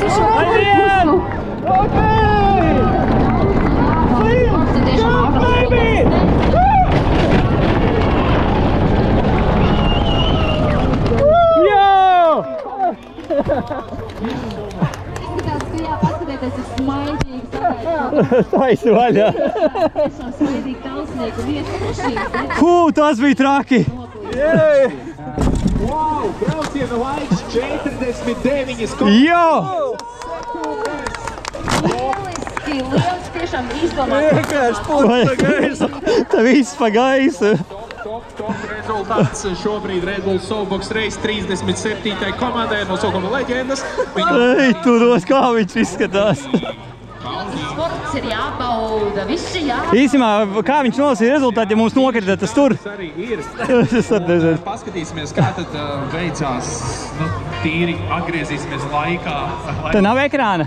ciešo pusu. Izskatās, ka jā, paskatieties, ir smaidīgi sagaidīt. Taisi vaļā. Tiešām smaidīgi tausnieki un iesmašīgs. Tas bija traki. Wow, brauciena laiks 49 sekundes. Jo! Lieliski, tiešām izdomāts. Vienkārši pa gaisu. Tā viss pa gaisu. Top rezultāts šobrīd Red Bull Soulbox Race 37. komandai no Soulbox leģendas. Ei, tu dos, kā viņš izskatās. Sports ir jābauda, viss ir jābauda. Īsumā, kā viņš nolasīja rezultāti, ja mums nokrita tas tur? Tas arī ir. Es tad nezinu. Paskatīsimies, kā tad veicās, tīri atgriezīsimies laikā. Te nav ekrāna.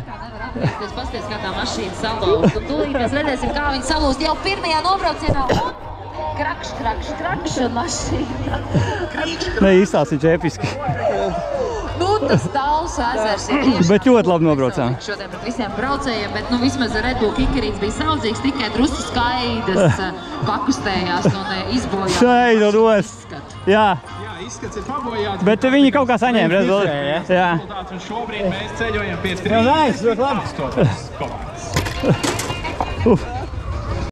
Jūs paskaties, kā tā mašīna salūst. Un tūlīt mēs redzēsim, kā viņa salūst jau pirmajā nobraucienā. Krakš un mašīna. Ne, izstāstīts episki. Nu, tas Talsu ezers ir tieši. Bet ļoti labi nobraucām. Šodien pret visiem braucējiem, bet nu vismaz Red Bull kikerīts bija saudzīgs, tikai drusu skaidas pakustējās un izbojās. Šeit no dos. Jā. Jā, izskats ir pabojāts. Bet viņi kaut kā saņēma rezultātu. Jā. Un šobrīd mēs ceļojam pie Jā, nice, ļoti labi. 38. komandas.